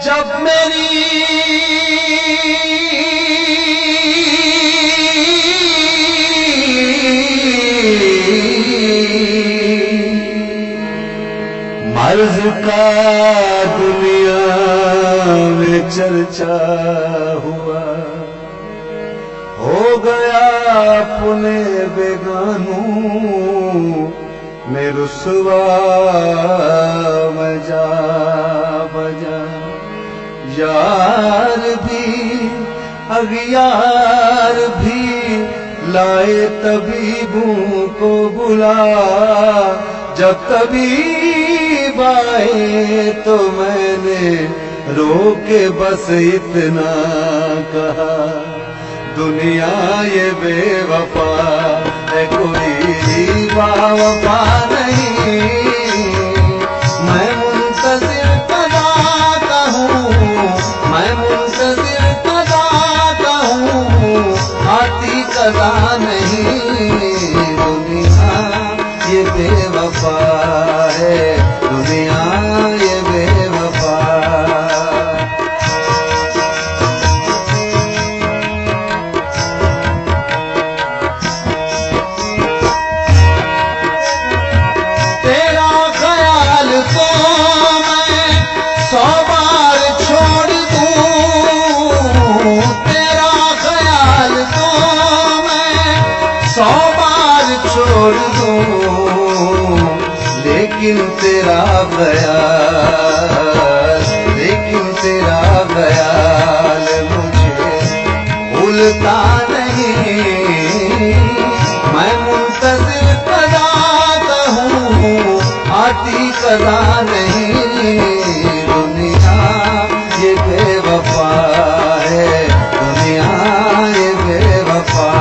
जब मेरी मर्ज का दुनिया में चर्चा हुआ, हो गया अपने बेगानों में रुसवा में जा बजा। यार भी अगियार भी लाए तबीबों को बुला, जब तबीब आए तो मैंने रो के बस इतना कहा, दुनिया ये बेवफा है कोई बावफा नहीं। मैं मुंतज़िर कदा का हूँ, मैं मुंतज़िर कदा का हूँ, आती कदा नहीं। दुनिया ये बेवफा है, दुनिया ये बेवफा। तेरा ख्याल तो मैं 100 बार छोड़ दूं, तेरा ख्याल तो मैं 100 बार छोड़ दूं, लेकिन तेरा ख्याल मुझे भूलता नहीं। मैं मुंतज़िर कदा का हूँ, आती कदा नहीं। दुनिया ये बेवफा है, दुनिया ये बेवफा।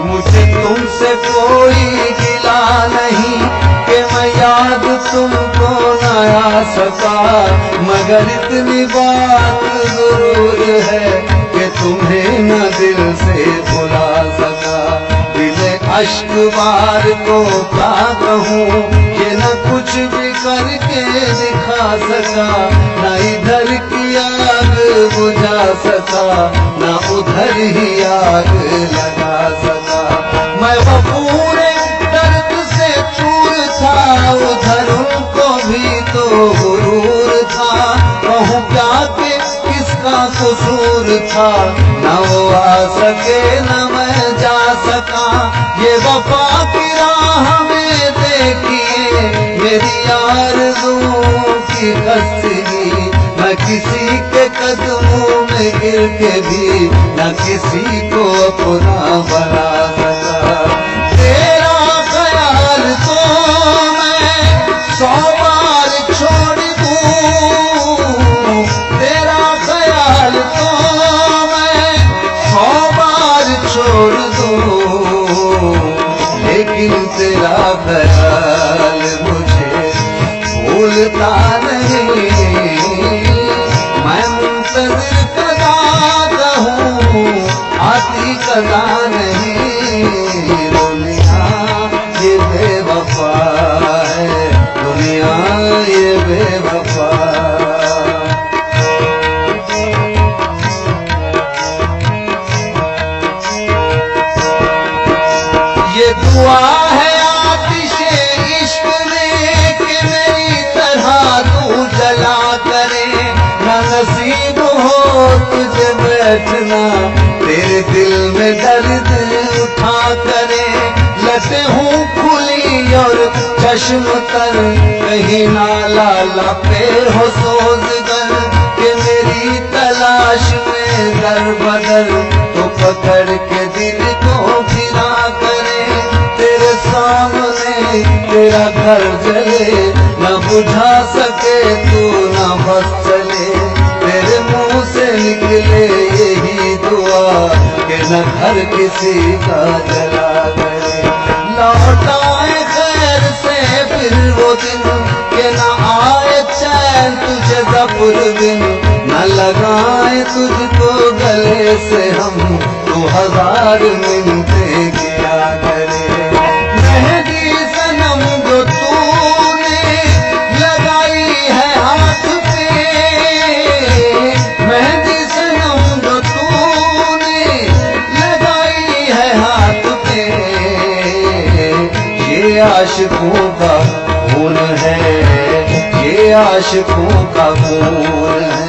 मुझे तुमसे कोई गिला नहीं कि मैं याद तुमको न आ सका, मगर इतनी बात जरूर है कि तुम्हें न दिल से भुला सका। दिले अश्क बार को क्या कहूँ कि न कुछ भी करके दिखा सका, न इधर की आग बुझा सका, न उधर ही आग लगा सका। मैं पूरे दर्द से चूर था, उधर उनको भी तो गुरूर था। कहूँ क्या कि किसका कसूर था, न वो आ सके न मैं जा सका। ये वफा की राह में देखिए मेरी आरज़ुओं की खस्ती, मैं किसी के कदमों में गिर के भी न किसी को अपना बना सका। तेरा ख्याल तो मैं 100 बार छोड़ दूं, तेरा ख्याल तो मैं 100 बार छोड़ दूं, लेकिन तेरा ख्याल मुझे भूलता नहीं। मैं मुंतज़िर कदा का हूँ, आती कदा नहीं। दुनिया ये बेवफा है, दुनिया ये बेवफा। ये दुआ है आतिशे इश्क में कि मेरी तरह तू जला करे, न नसीब हो तुझे बैठना तेरे दिल में दर्द उठा करे। लटे हूँ खुली और चश्म तर, कहीं नाला लपे हो सोज़गर कि मेरी तलाश में दर बदर तो पकड़ के दिल को फिरा करे। तेरे सामने तेरा घर जले, न बुझा सके तू न बस चले। तेरे मुंह से निकले यही दुआ कि न घर किसी का जला करे। लौट आए खैर से फिर वो दिन कि न आए चैन तुझे ज़फ़र बिन, न लगाए तुझको गले से हम तो 1000 मिनटें किया करे। आशिकों का खून है, ये आशिकों का खून है।